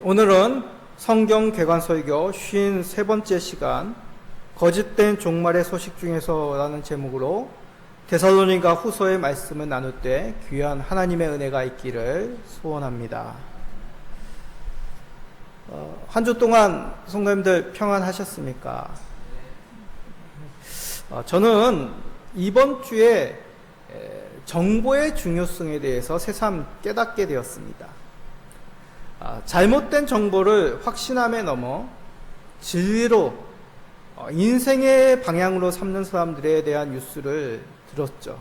오늘은 성경 개관설교 53번째 시간 거짓된 종말의 소식 중에서 라는 제목으로 데살로니가 후서의 말씀을 나눌 때 귀한 하나님의 은혜가 있기를 소원합니다. 한 주 동안 성도님들 평안하셨습니까? 저는 이번 주에 정보의 중요성에 대해서 새삼 깨닫게 되었습니다. 잘못된 정보를 확신함에 넘어 진리로 인생의 방향으로 삼는 사람들에 대한 뉴스를 들었죠.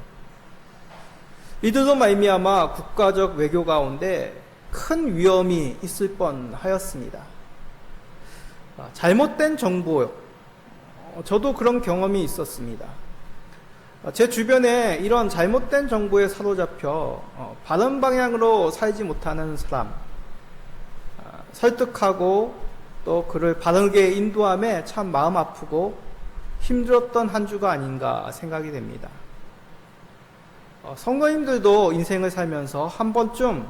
이들로 말미암아 국가적 외교 가운데 큰 위험이 있을 뻔하였습니다. 잘못된 정보, 저도 그런 경험이 있었습니다. 제 주변에 이런 잘못된 정보에 사로잡혀 바른 방향으로 살지 못하는 사람, 설득하고 또 그를 바르게 인도함에 참 마음 아프고 힘들었던 한 주가 아닌가 생각이 됩니다. 성도님들도 인생을 살면서 한 번쯤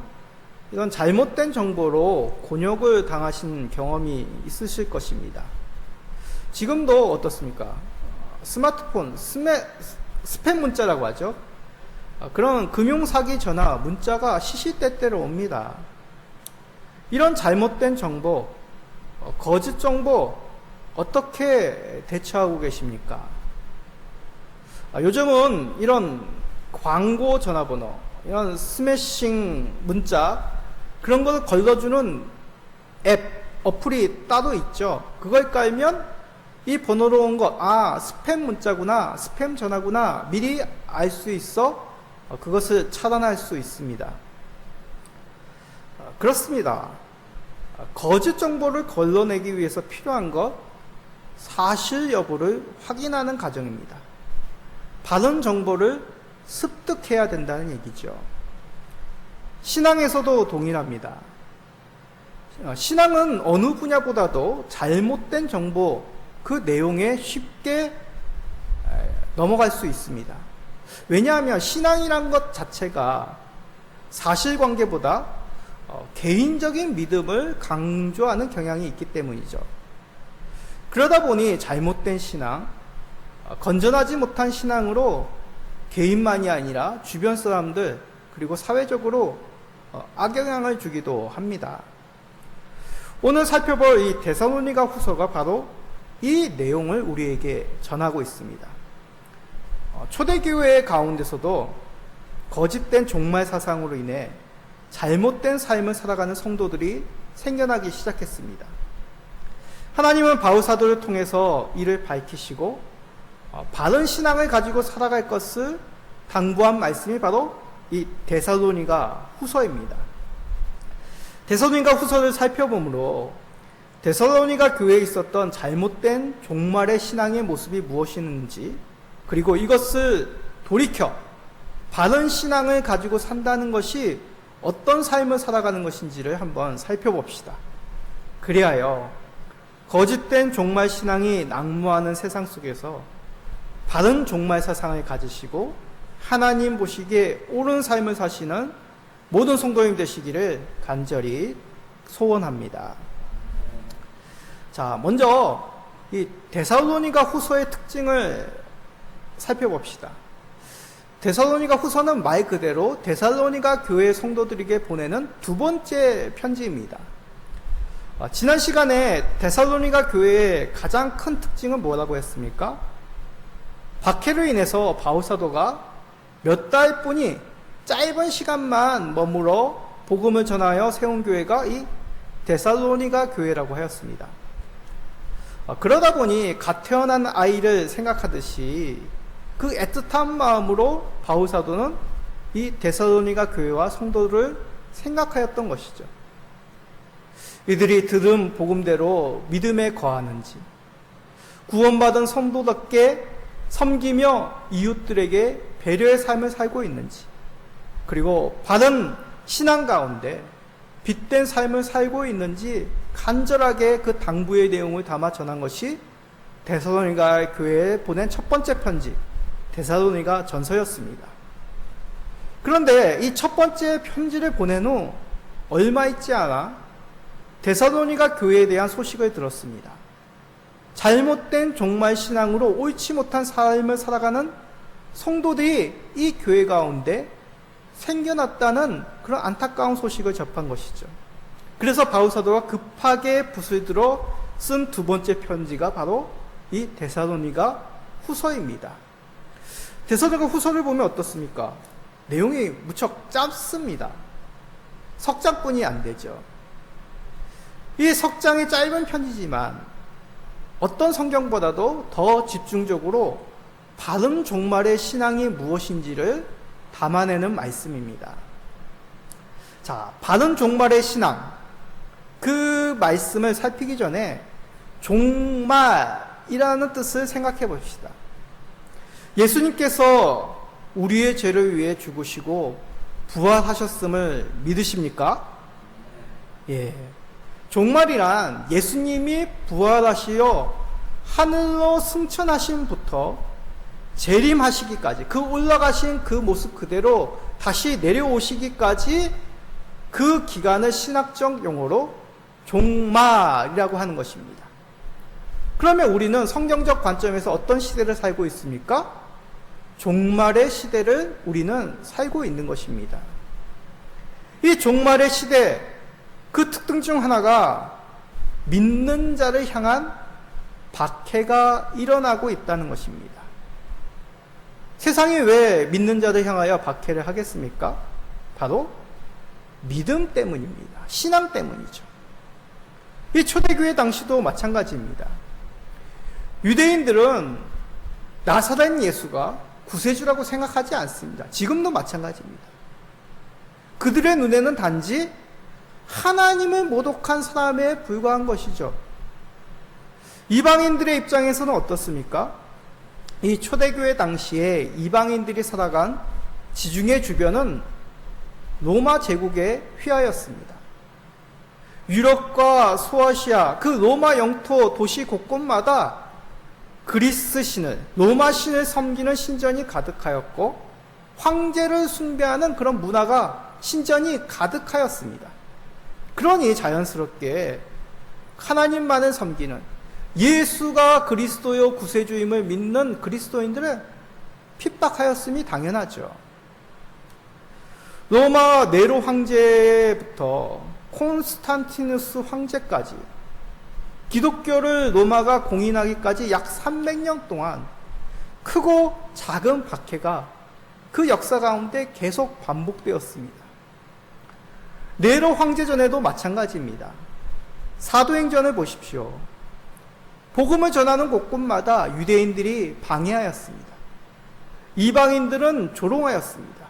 이런 잘못된 정보로 곤욕을 당하신 경험이 있으실 것입니다. 지금도 어떻습니까? 스마트폰, 스팸 문자라고 하죠. 그런 금융사기 전화, 문자가 시시때때로 옵니다. 이런 잘못된 정보, 거짓 정보 어떻게 대처하고 계십니까? 요즘은 이런 광고 전화번호, 이런 스매싱 문자 그런 걸 걸러주는 앱, 어플이 따로 있죠. 그걸 깔면 이 번호로 온 것, 스팸 문자구나, 스팸 전화구나 미리 알 수 있어 그것을 차단할 수 있습니다. 그렇습니다. 거짓 정보를 걸러내기 위해서 필요한 것, 사실 여부를 확인하는 과정입니다. 바른 정보를 습득해야 된다는 얘기죠. 신앙에서도 동일합니다. 신앙은 어느 분야보다도 잘못된 정보, 그 내용에 쉽게 넘어갈 수 있습니다. 왜냐하면 신앙이란 것 자체가 사실관계보다 개인적인 믿음을 강조하는 경향이 있기 때문이죠. 그러다 보니 잘못된 신앙, 건전하지 못한 신앙으로 개인만이 아니라 주변 사람들 그리고 사회적으로 악영향을 주기도 합니다. 오늘 살펴볼 이 데살로니가 후서가 바로 이 내용을 우리에게 전하고 있습니다. 초대교회 가운데서도 거짓된 종말 사상으로 인해 잘못된 삶을 살아가는 성도들이 생겨나기 시작했습니다. 하나님은 바울 사도를 통해서 이를 밝히시고 바른 신앙을 가지고 살아갈 것을 당부한 말씀이 바로 이 데살로니가 후서입니다. 데살로니가 후서를 살펴보므로 데살로니가 교회에 있었던 잘못된 종말의 신앙의 모습이 무엇이었는지, 그리고 이것을 돌이켜 바른 신앙을 가지고 산다는 것이 어떤 삶을 살아가는 것인지를 한번 살펴봅시다. 그리하여 거짓된 종말 신앙이 난무하는 세상 속에서 바른 종말 사상을 가지시고 하나님 보시기에 옳은 삶을 사시는 모든 성도님 되시기를 간절히 소원합니다. 자, 먼저 이 데살로니가 후서의 특징을 살펴봅시다. 데살로니가 후서는 말 그대로 데살로니가 교회 성도들에게 보내는 두 번째 편지입니다. 지난 시간에 데살로니가 교회의 가장 큰 특징은 뭐라고 했습니까? 박해로 인해서 바울 사도가 몇 달뿐이 짧은 시간만 머물러 복음을 전하여 세운 교회가 이 데살로니가 교회라고 하였습니다. 그러다 보니 갓 태어난 아이를 생각하듯이 그 애틋한 마음으로 바울 사도는 이 데살로니가 교회와 성도를 생각하였던 것이죠. 이들이 들은 복음대로 믿음에 거하는지, 구원받은 성도답게 섬기며 이웃들에게 배려의 삶을 살고 있는지, 그리고 바른 신앙 가운데 빛된 삶을 살고 있는지 간절하게 그 당부의 내용을 담아 전한 것이 데살로니가 교회에 보낸 첫 번째 편지, 데살로니가 전서였습니다. 그런데 이 첫 번째 편지를 보낸 후 얼마 있지 않아 데살로니가 교회에 대한 소식을 들었습니다. 잘못된 종말 신앙으로 옳지 못한 삶을 살아가는 성도들이 이 교회 가운데 생겨났다는 그런 안타까운 소식을 접한 것이죠. 그래서 바울 사도가 급하게 붓을 들어 쓴 두 번째 편지가 바로 이 데살로니가 후서입니다. 데살로니가 후서를 보면 어떻습니까? 내용이 무척 짧습니다. 석장뿐이 안 되죠. 이 석장이 짧은 편이지만 어떤 성경보다도 더 집중적으로 바른 종말의 신앙이 무엇인지를 담아내는 말씀입니다. 자, 바른 종말의 신앙, 그 말씀을 살피기 전에 종말이라는 뜻을 생각해 봅시다. 예수님께서 우리의 죄를 위해 죽으시고 부활하셨음을 믿으십니까? 예. 종말이란 예수님이 부활하시어 하늘로 승천하심부터 재림하시기까지, 그 올라가신 그 모습 그대로 다시 내려오시기까지 그 기간을 신학적 용어로 종말이라고 하는 것입니다. 그러면 우리는 성경적 관점에서 어떤 시대를 살고 있습니까? 종말의 시대를 우리는 살고 있는 것입니다. 이 종말의 시대, 그 특징 중 하나가 믿는 자를 향한 박해가 일어나고 있다는 것입니다. 세상이 왜 믿는 자를 향하여 박해를 하겠습니까? 바로 믿음 때문입니다. 신앙 때문이죠. 이 초대교회 당시도 마찬가지입니다. 유대인들은 나사렛 예수가 구세주라고 생각하지 않습니다. 지금도 마찬가지입니다. 그들의 눈에는 단지 하나님을 모독한 사람에 불과한 것이죠. 이방인들의 입장에서는 어떻습니까? 이 초대교회 당시에 이방인들이 살아간 지중해 주변은 로마 제국에 휘하였습니다. 유럽과 소아시아, 그 로마 영토 도시 곳곳마다 그리스 신을, 로마 신을 섬기는 신전이 가득하였고 황제를 숭배하는 그런 문화가, 신전이 가득하였습니다. 그러니 자연스럽게 하나님만을 섬기는, 예수가 그리스도요 구세주임을 믿는 그리스도인들은 핍박하였음이 당연하죠. 로마 네로 황제부터 콘스탄티누스 황제까지 기독교를 로마가 공인하기까지 약 300년 동안 크고 작은 박해가 그 역사 가운데 계속 반복되었습니다. 네로 황제 전에도 마찬가지입니다. 사도행전을 보십시오. 복음을 전하는 곳곳마다 유대인들이 방해하였습니다. 이방인들은 조롱하였습니다.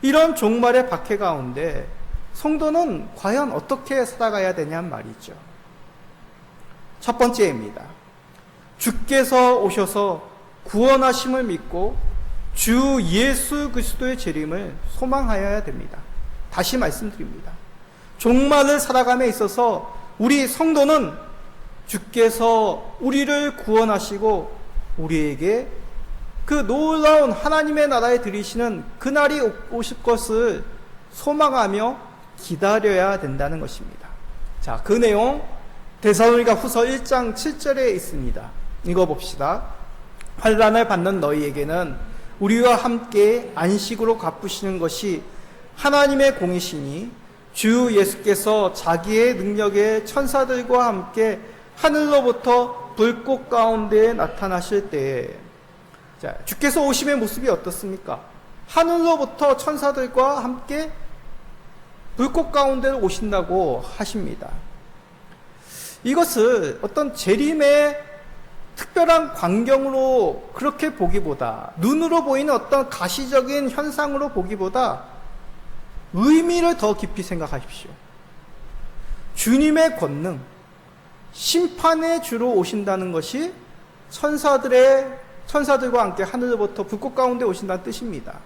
이런 종말의 박해 가운데 성도는 과연 어떻게 살아가야 되냔 말이죠. 첫 번째입니다. 주께서 오셔서 구원하심을 믿고 주 예수 그리스도의 재림을 소망하여야 됩니다. 다시 말씀드립니다. 종말을 살아감에 있어서 우리 성도는 주께서 우리를 구원하시고 우리에게 그 놀라운 하나님의 나라에 들이시는 그날이 오실 것을 소망하며 기다려야 된다는 것입니다. 자, 그 내용 데살로니가 후서 1장 7절에 있습니다. 읽어봅시다. 환난을 받는 너희에게는 우리와 함께 안식으로 갚으시는 것이 하나님의 공이시니 주 예수께서 자기의 능력의 천사들과 함께 하늘로부터 불꽃 가운데 나타나실 때에, 자, 주께서 오심의 모습이 어떻습니까? 하늘로부터 천사들과 함께 불꽃 가운데로 오신다고 하십니다. 이것을 어떤 재림의 특별한 광경으로 그렇게 보기보다, 눈으로 보이는 어떤 가시적인 현상으로 보기보다 의미를 더 깊이 생각하십시오. 주님의 권능, 심판의 주로 오신다는 것이 천사들과 함께 하늘로부터 불꽃 가운데 오신다는 뜻입니다.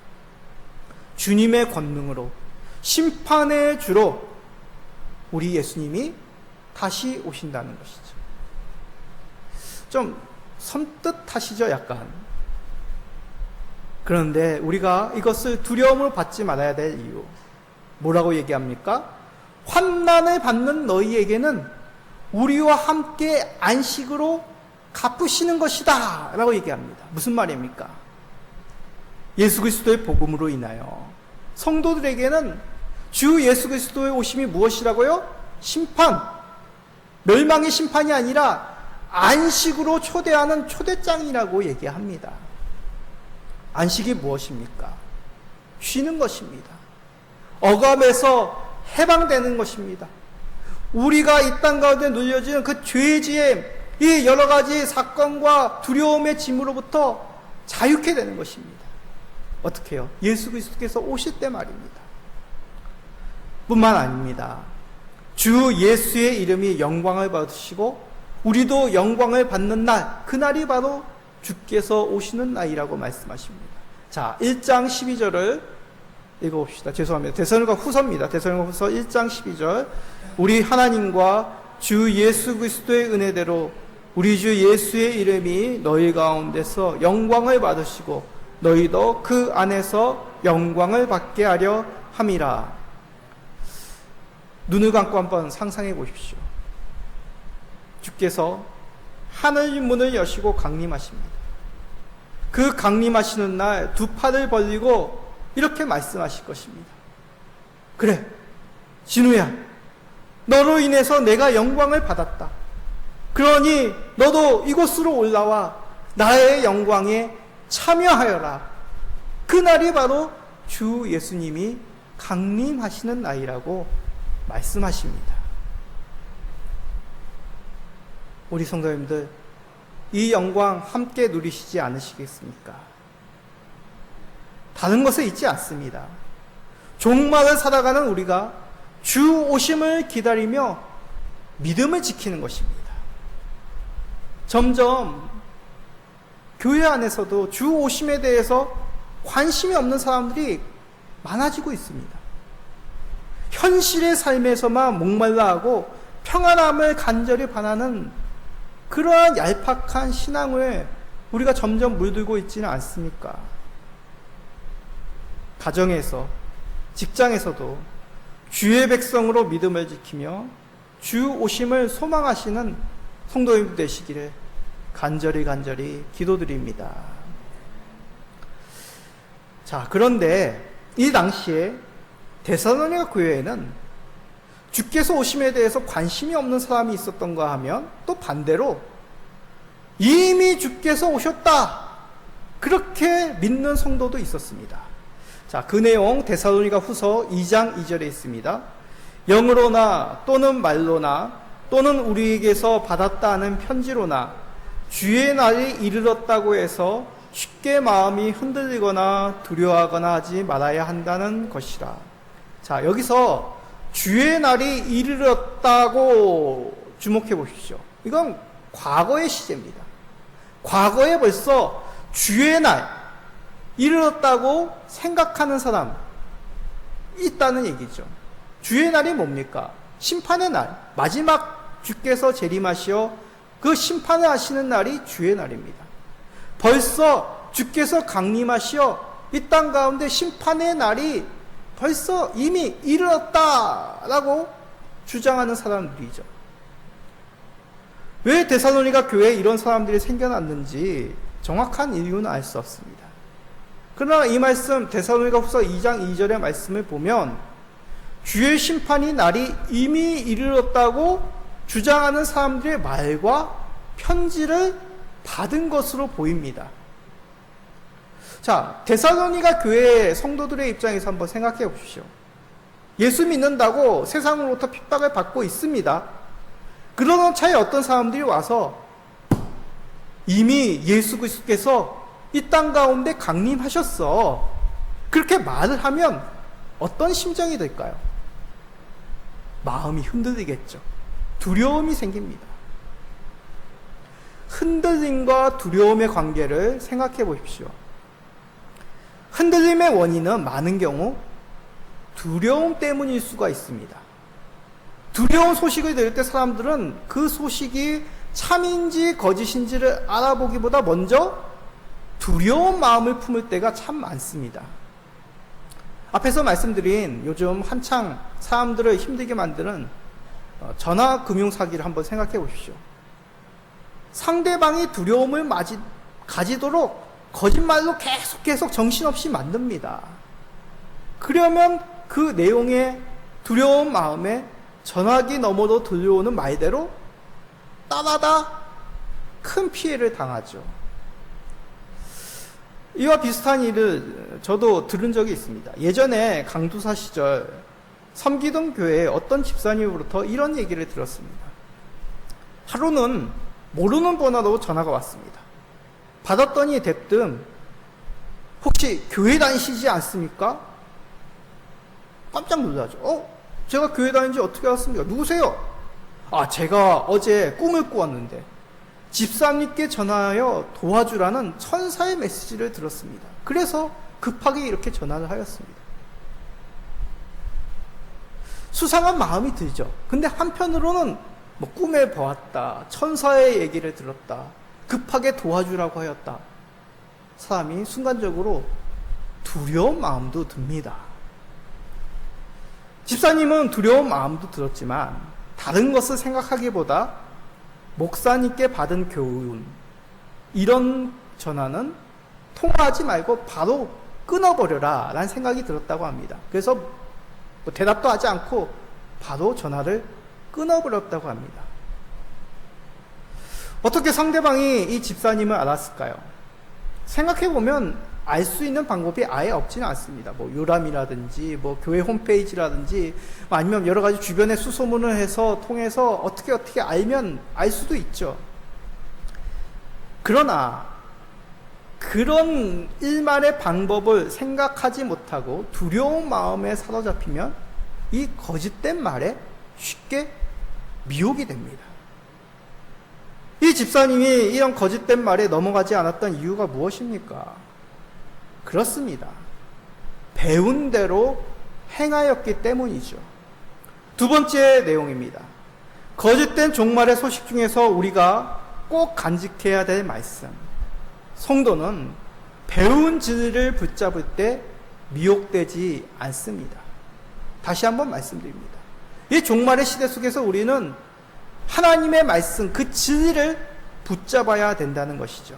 주님의 권능으로, 심판의 주로 우리 예수님이 다시 오신다는 것이죠. 좀 섬뜩하시죠, 약간. 그런데 우리가 이것을 두려움으로 받지 말아야 될 이유, 뭐라고 얘기합니까? 환난을 받는 너희에게는 우리와 함께 안식으로 갚으시는 것이다 라고 얘기합니다. 무슨 말입니까? 예수 그리스도의 복음으로 인하여 성도들에게는 주 예수 그리스도의 오심이 무엇이라고요? 심판, 멸망의 심판이 아니라 안식으로 초대하는 초대장이라고 얘기합니다. 안식이 무엇입니까? 쉬는 것입니다. 억압에서 해방되는 것입니다. 우리가 이 땅 가운데 눌려지는 그 죄지의 이 여러 가지 사건과 두려움의 짐으로부터 자유케 되는 것입니다. 어떻게 해요? 예수 그리스도께서 오실 때 말입니다. 뿐만 아닙니다. 주 예수의 이름이 영광을 받으시고 우리도 영광을 받는 날, 그날이 바로 주께서 오시는 날이라고 말씀하십니다. 자, 1장 12절을 읽어봅시다. 죄송합니다. 데살로니가 후서입니다. 데살로니가 후서 1장 12절. 우리 하나님과 주 예수 그리스도의 은혜대로 우리 주 예수의 이름이 너희 가운데서 영광을 받으시고 너희도 그 안에서 영광을 받게 하려 함이라. 눈을 감고 한번 상상해 보십시오. 주께서 하늘 문을 여시고 강림하십니다. 그 강림하시는 날 두 팔을 벌리고 이렇게 말씀하실 것입니다. 그래, 진우야, 너로 인해서 내가 영광을 받았다. 그러니 너도 이곳으로 올라와 나의 영광에 참여하여라. 그날이 바로 주 예수님이 강림하시는 날이라고 말씀하십니다. 우리 성도님들, 이 영광 함께 누리시지 않으시겠습니까? 다른 것에 있지 않습니다. 종말을 살아가는 우리가 주 오심을 기다리며 믿음을 지키는 것입니다. 점점 교회 안에서도 주 오심에 대해서 관심이 없는 사람들이 많아지고 있습니다. 현실의 삶에서만 목말라 하고 평안함을 간절히 바라는 그러한 얄팍한 신앙을 우리가 점점 물들고 있지는 않습니까? 가정에서, 직장에서도 주의 백성으로 믿음을 지키며 주 오심을 소망하시는 성도님들 되시기를 간절히 기도드립니다. 자, 그런데 이 당시에 데살로니가 교회에는 주께서 오심에 대해서 관심이 없는 사람이 있었던가 하면 또 반대로 이미 주께서 오셨다, 그렇게 믿는 성도도 있었습니다. 자, 그 내용 데살로니가 후서 2장 2절에 있습니다. 영으로나 또는 말로나 또는 우리에게서 받았다 하는 편지로나 주의 날이 이르렀다고 해서 쉽게 마음이 흔들리거나 두려워하거나 하지 말아야 한다는 것이라. 자, 여기서 주의 날이 이르렀다고 주목해 보십시오. 이건 과거의 시제입니다. 과거에 벌써 주의 날 이르렀다고 생각하는 사람 있다는 얘기죠. 주의 날이 뭡니까? 심판의 날, 마지막 주께서 재림하시어 그 심판을 하시는 날이 주의 날입니다. 벌써 주께서 강림하시어 이 땅 가운데 심판의 날이 벌써 이미 이르렀다라고 주장하는 사람들이죠. 왜 데살로니가 교회에 이런 사람들이 생겨났는지 정확한 이유는 알 수 없습니다. 그러나 이 말씀 데살로니가 후서 2장 2절의 말씀을 보면 주의 심판이 날이 이미 이르렀다고 주장하는 사람들의 말과 편지를 받은 것으로 보입니다. 자, 데살로니가 교회 성도들의 입장에서 한번 생각해 보십시오. 예수 믿는다고 세상으로부터 핍박을 받고 있습니다. 그러던 차에 어떤 사람들이 와서 이미 예수 그리스도께서 이 땅 가운데 강림하셨어, 그렇게 말을 하면 어떤 심정이 될까요? 마음이 흔들리겠죠. 두려움이 생깁니다. 흔들림과 두려움의 관계를 생각해 보십시오. 흔들림의 원인은 많은 경우 두려움 때문일 수가 있습니다. 두려운 소식을 들을 때 사람들은 그 소식이 참인지 거짓인지를 알아보기보다 먼저 두려운 마음을 품을 때가 참 많습니다. 앞에서 말씀드린 요즘 한창 사람들을 힘들게 만드는 전화 금융 사기를 한번 생각해 보십시오. 상대방이 두려움을 가지도록 거짓말로 계속 정신없이 만듭니다. 그러면 그 내용의 두려운 마음에 전화기 너머로 들려오는 말대로 따라다 큰 피해를 당하죠. 이와 비슷한 일을 저도 들은 적이 있습니다. 예전에 강두사 시절 섬기던 교회에 어떤 집사님으로부터 이런 얘기를 들었습니다. 하루는 모르는 번호로 전화가 왔습니다. 받았더니 대뜸 혹시 교회 다니시지 않습니까? 깜짝 놀라죠. 제가 교회 다니는지 어떻게 알았습니까? 누구세요? 제가 어제 꿈을 꾸었는데 집사님께 전화하여 도와주라는 천사의 메시지를 들었습니다. 그래서 급하게 이렇게 전화를 하였습니다. 수상한 마음이 들죠. 근데 한편으로는 꿈에 보았다, 천사의 얘기를 들었다, 급하게 도와주라고 하였다. 사람이 순간적으로 두려운 마음도 듭니다. 집사님은 두려운 마음도 들었지만 다른 것을 생각하기보다 목사님께 받은 교훈, 이런 전화는 통화하지 말고 바로 끊어버려라 라는 생각이 들었다고 합니다. 그래서 대답도 하지 않고 바로 전화를 끊어버렸다고 합니다. 어떻게 상대방이 이 집사님을 알았을까요? 생각해보면 알 수 있는 방법이 아예 없지는 않습니다. 요람이라든지 교회 홈페이지라든지 아니면 여러 가지 주변에 수소문을 통해서 어떻게 알면 알 수도 있죠. 그러나 그런 일말의 방법을 생각하지 못하고 두려운 마음에 사로잡히면 이 거짓된 말에 쉽게 미혹이 됩니다. 이 집사님이 이런 거짓된 말에 넘어가지 않았던 이유가 무엇입니까? 그렇습니다. 배운 대로 행하였기 때문이죠. 두 번째 내용입니다. 거짓된 종말의 소식 중에서 우리가 꼭 간직해야 될 말씀. 성도는 배운 진리를 붙잡을 때 미혹되지 않습니다. 다시 한번 말씀드립니다. 이 종말의 시대 속에서 우리는 하나님의 말씀, 그 진리를 붙잡아야 된다는 것이죠.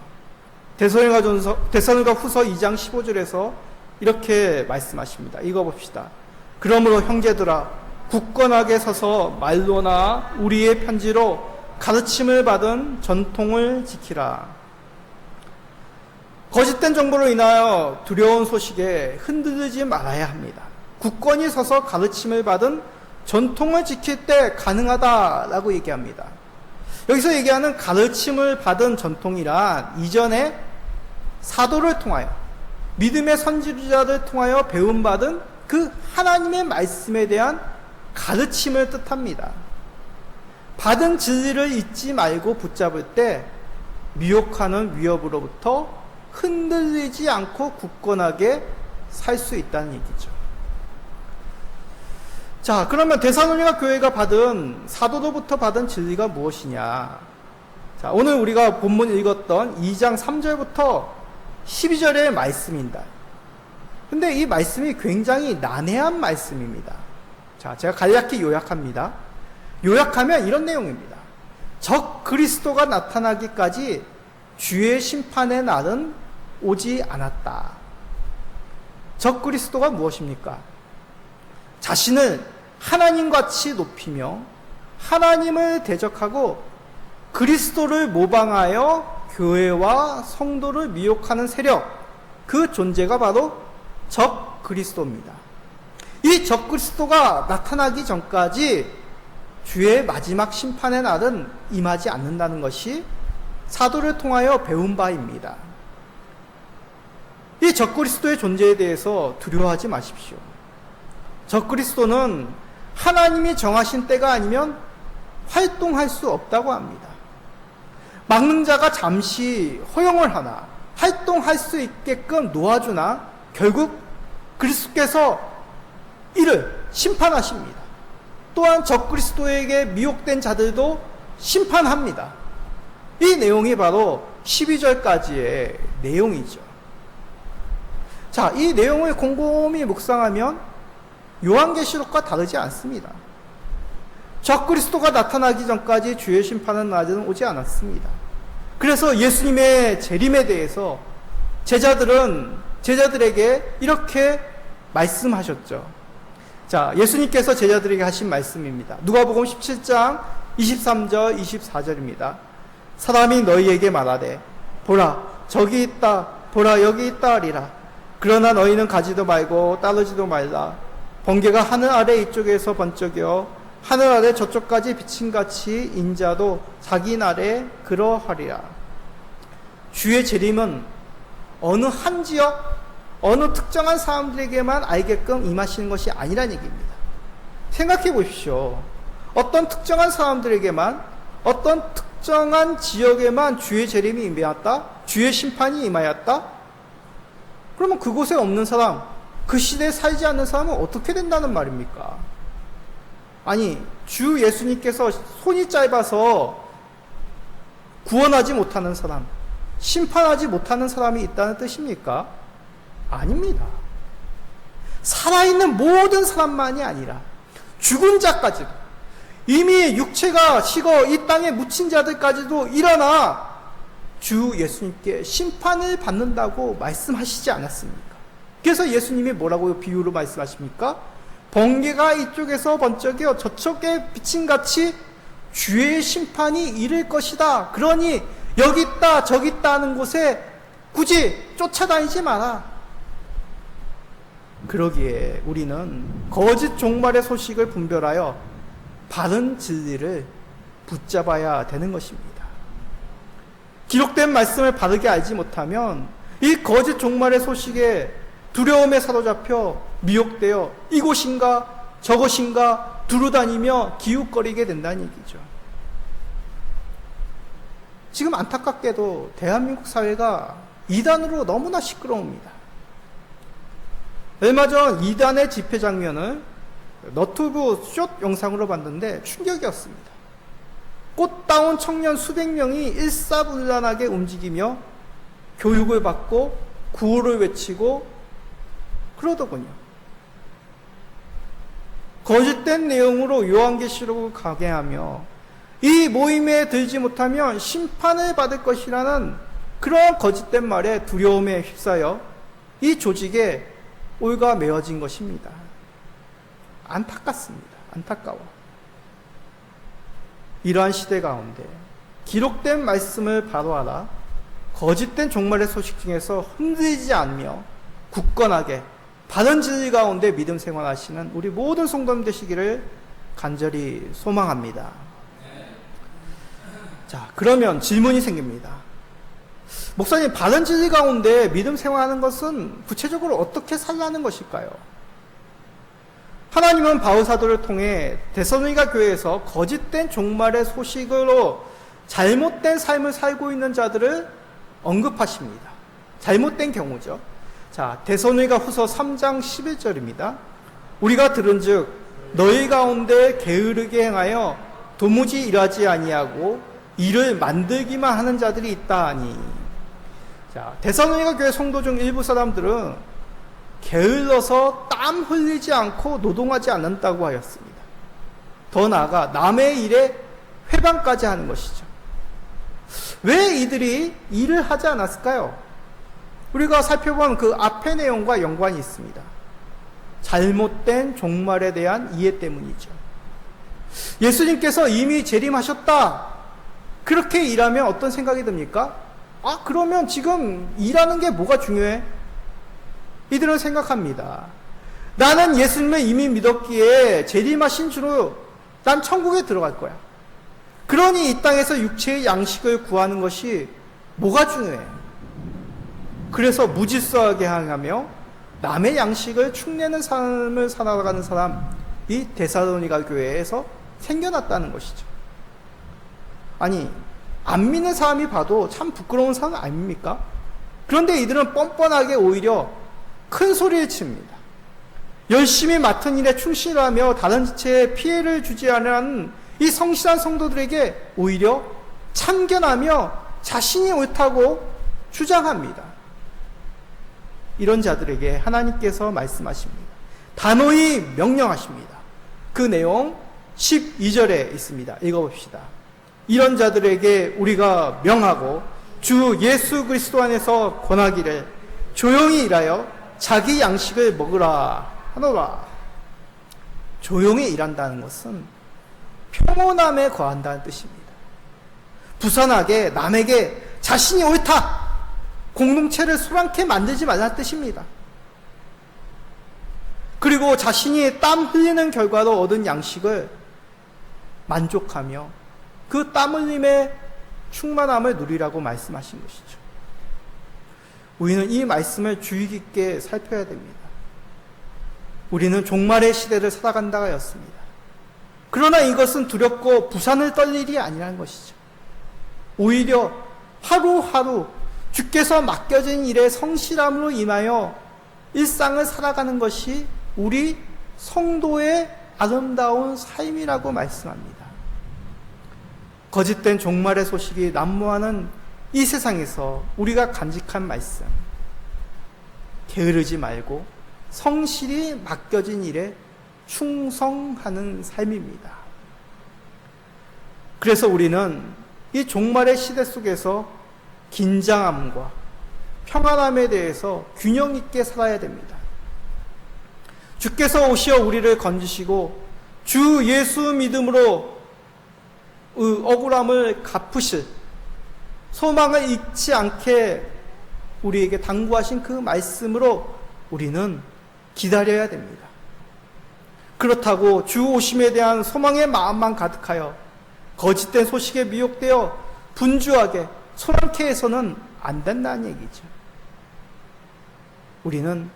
데살로니가 후서 2장 15절에서 이렇게 말씀하십니다. 읽어봅시다. 그러므로 형제들아, 굳건하게 서서 말로나 우리의 편지로 가르침을 받은 전통을 지키라. 거짓된 정보로 인하여 두려운 소식에 흔들리지 말아야 합니다. 굳건히 서서 가르침을 받은 전통을 지킬 때 가능하다라고 얘기합니다. 여기서 얘기하는 가르침을 받은 전통이란 이전에 사도를 통하여 믿음의 선지자를 통하여 배움받은 그 하나님의 말씀에 대한 가르침을 뜻합니다. 받은 진리를 잊지 말고 붙잡을 때 미혹하는 위협으로부터 흔들리지 않고 굳건하게 살 수 있다는 얘기죠. 자, 그러면 데살로니가 교회가 받은 사도로부터 받은 진리가 무엇이냐? 자, 오늘 우리가 본문 읽었던 2장 3절부터 12절의 말씀입니다. 근데 이 말씀이 굉장히 난해한 말씀입니다. 자, 제가 간략히 요약합니다. 요약하면 이런 내용입니다. 적 그리스도가 나타나기까지 주의 심판의 날은 오지 않았다. 적 그리스도가 무엇입니까? 자신을 하나님같이 높이며 하나님을 대적하고 그리스도를 모방하여 교회와 성도를 미혹하는 세력, 그 존재가 바로 적 그리스도입니다. 이 적 그리스도가 나타나기 전까지 주의 마지막 심판의 날은 임하지 않는다는 것이 사도를 통하여 배운 바입니다. 이 적 그리스도의 존재에 대해서 두려워하지 마십시오. 적 그리스도는 하나님이 정하신 때가 아니면 활동할 수 없다고 합니다. 막는 자가 잠시 허용을 하나 활동할 수 있게끔 놓아주나 결국 그리스도께서 이를 심판하십니다. 또한 적그리스도에게 미혹된 자들도 심판합니다. 이 내용이 바로 12절까지의 내용이죠. 자, 이 내용을 곰곰이 묵상하면 요한계시록과 다르지 않습니다. 적그리스도가 나타나기 전까지 주의 심판은 날은 오지 않았습니다. 그래서 예수님의 재림에 대해서 제자들에게 이렇게 말씀하셨죠. 자, 예수님께서 제자들에게 하신 말씀입니다. 누가복음 17장 23절 24절입니다. 사람이 너희에게 말하되 보라 저기 있다 보라 여기 있다 하리라. 그러나 너희는 가지도 말고 따르지도 말라. 번개가 하늘 아래 이쪽에서 번쩍여 하늘 아래 저쪽까지 비침같이 인자도 자기 날에 그러하리라. 주의 재림은 어느 한 지역, 어느 특정한 사람들에게만 알게끔 임하시는 것이 아니라는 얘기입니다. 생각해 보십시오. 어떤 특정한 사람들에게만, 어떤 특정한 지역에만 주의 재림이 임하였다? 주의 심판이 임하였다? 그러면 그곳에 없는 사람, 그 시대에 살지 않는 사람은 어떻게 된다는 말입니까? 아니, 주 예수님께서 손이 짧아서 구원하지 못하는 사람, 심판하지 못하는 사람이 있다는 뜻입니까? 아닙니다. 살아있는 모든 사람만이 아니라 죽은 자까지도, 이미 육체가 식어 이 땅에 묻힌 자들까지도 일어나 주 예수님께 심판을 받는다고 말씀하시지 않았습니까? 그래서 예수님이 뭐라고 비유로 말씀하십니까? 번개가 이쪽에서 번쩍여 저쪽에 비침같이 주의 심판이 이를 것이다. 그러니 여기 있다 저기 있다 하는 곳에 굳이 쫓아다니지 마라. 그러기에 우리는 거짓 종말의 소식을 분별하여 바른 진리를 붙잡아야 되는 것입니다. 기록된 말씀을 바르게 알지 못하면 이 거짓 종말의 소식에 두려움에 사로잡혀 미혹되어 이곳인가 저곳인가 두루다니며 기웃거리게 된다는 얘기죠. 지금 안타깝게도 대한민국 사회가 이단으로 너무나 시끄러웁니다. 얼마 전 이단의 집회 장면을 너튜브 숏 영상으로 봤는데 충격이었습니다. 꽃다운 청년 수백 명이 일사불란하게 움직이며 교육을 받고 구호를 외치고 그러더군요. 거짓된 내용으로 요한계시록을 강해하며 이 모임에 들지 못하면 심판을 받을 것이라는 그런 거짓된 말에 두려움에 휩싸여 이 조직에 올가 메어진 것입니다. 안타깝습니다. 안타까워. 이러한 시대 가운데 기록된 말씀을 바로하라, 거짓된 종말의 소식 중에서 흔들리지 않으며 굳건하게 바른 진리 가운데 믿음 생활하시는 우리 모든 성도님 되시기를 간절히 소망합니다. 자, 그러면 질문이 생깁니다. 목사님, 바른 진리 가운데 믿음 생활하는 것은 구체적으로 어떻게 살라는 것일까요? 하나님은 바울 사도를 통해 데살로니가 교회에서 거짓된 종말의 소식으로 잘못된 삶을 살고 있는 자들을 언급하십니다. 잘못된 경우죠. 자, 데살로니가 후서 3장 11절입니다. 우리가 들은즉 너희 가운데 게으르게 행하여 도무지 일하지 아니하고 일을 만들기만 하는 자들이 있다 하니. 자, 데살로니가 교회 성도 중 일부 사람들은 게을러서 땀 흘리지 않고 노동하지 않는다고 하였습니다. 더 나아가 남의 일에 회방까지 하는 것이죠. 왜 이들이 일을 하지 않았을까요? 우리가 살펴본 그 앞의 내용과 연관이 있습니다. 잘못된 종말에 대한 이해 때문이죠. 예수님께서 이미 재림하셨다. 그렇게 일하면 어떤 생각이 듭니까? 아, 그러면 지금 일하는 게 뭐가 중요해? 이들은 생각합니다. 나는 예수님을 이미 믿었기에 재림하신 주로 난 천국에 들어갈 거야. 그러니 이 땅에서 육체의 양식을 구하는 것이 뭐가 중요해? 그래서 무질서하게 행하며 남의 양식을 축내는 삶을 살아가는 사람이 데살로니가 교회에서 생겨났다는 것이죠. 아니, 안 믿는 사람이 봐도 참 부끄러운 사람 아닙니까? 그런데 이들은 뻔뻔하게 오히려 큰 소리를 칩니다. 열심히 맡은 일에 충실하며 다른 지체에 피해를 주지 않으라는 이 성실한 성도들에게 오히려 참견하며 자신이 옳다고 주장합니다. 이런 자들에게 하나님께서 말씀하십니다. 단호히 명령하십니다. 그 내용 12절에 있습니다. 읽어봅시다. 이런 자들에게 우리가 명하고 주 예수 그리스도 안에서 권하기를 조용히 일하여 자기 양식을 먹으라 하노라. 조용히 일한다는 것은 평온함에 거한다는 뜻입니다. 부산하게 남에게 자신이 옳다, 공동체를 소란케 만들지 말라는 뜻입니다. 그리고 자신이 땀 흘리는 결과로 얻은 양식을 만족하며 그 땀 흘림의 충만함을 누리라고 말씀하신 것이죠. 우리는 이 말씀을 주의 깊게 살펴야 됩니다. 우리는 종말의 시대를 살아간다가 였습니다. 그러나 이것은 두렵고 부산을 떨 일이 아니라는 것이죠. 오히려 하루하루 주께서 맡겨진 일에 성실함으로 임하여 일상을 살아가는 것이 우리 성도의 아름다운 삶이라고 말씀합니다. 거짓된 종말의 소식이 난무하는 이 세상에서 우리가 간직한 말씀, 게으르지 말고 성실히 맡겨진 일에 충성하는 삶입니다. 그래서 우리는 이 종말의 시대 속에서 긴장함과 평안함에 대해서 균형 있게 살아야 됩니다. 주께서 오시어 우리를 건지시고 주 예수 믿음으로 억울함을 갚으실, 소망을 잊지 않게 우리에게 당부하신 그 말씀으로 우리는 기다려야 됩니다. 그렇다고 주 오심에 대한 소망의 마음만 가득하여 거짓된 소식에 미혹되어 분주하게 소란케 해서는 안 된다는 얘기죠. 우리는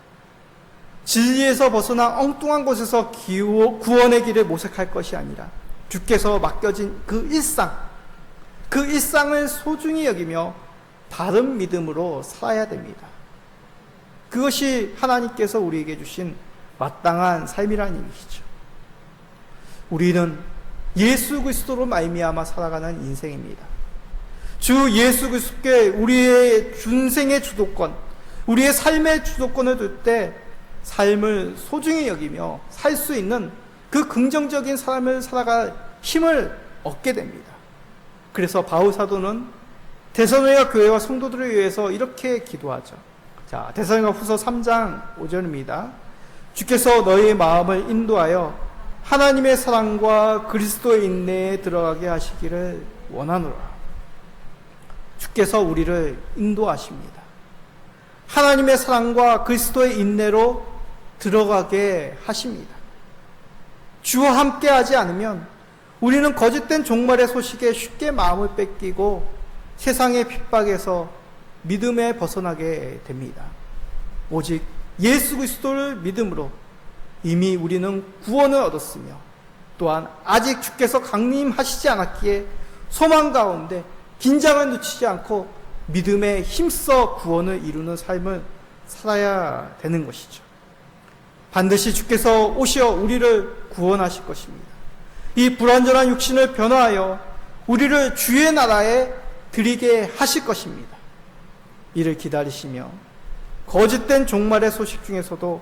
진리에서 벗어나 엉뚱한 곳에서 구원의 길을 모색할 것이 아니라 주께서 맡겨진 그 일상을 소중히 여기며 바른 믿음으로 살아야 됩니다. 그것이 하나님께서 우리에게 주신 마땅한 삶이라는 얘기죠. 우리는 예수 그리스도로 말미암아 살아가는 인생입니다. 주 예수 그리스도께 우리의 준생의 주도권, 우리의 삶의 주도권을 둘 때 삶을 소중히 여기며 살 수 있는 그 긍정적인 삶을 살아갈 힘을 얻게 됩니다. 그래서 바울 사도는 데살로니가 교회와 성도들을 위해서 이렇게 기도하죠. 자, 데살로니가 후서 3장 5절입니다. 주께서 너희의 마음을 인도하여 하나님의 사랑과 그리스도의 인내에 들어가게 하시기를 원하노라. 주께서 우리를 인도하십니다. 하나님의 사랑과 그리스도의 인내로 들어가게 하십니다. 주와 함께 하지 않으면 우리는 거짓된 종말의 소식에 쉽게 마음을 뺏기고 세상의 핍박에서 믿음에 벗어나게 됩니다. 오직 예수 그리스도를 믿음으로 이미 우리는 구원을 얻었으며 또한 아직 주께서 강림하시지 않았기에 소망 가운데 긴장을 늦추지 않고 믿음에 힘써 구원을 이루는 삶을 살아야 되는 것이죠. 반드시 주께서 오시어 우리를 구원하실 것입니다. 이 불완전한 육신을 변화하여 우리를 주의 나라에 드리게 하실 것입니다. 이를 기다리시며 거짓된 종말의 소식 중에서도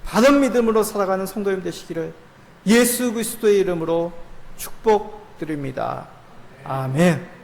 바른 믿음으로 살아가는 성도님 되시기를 예수 그리스도의 이름으로 축복드립니다. 아멘.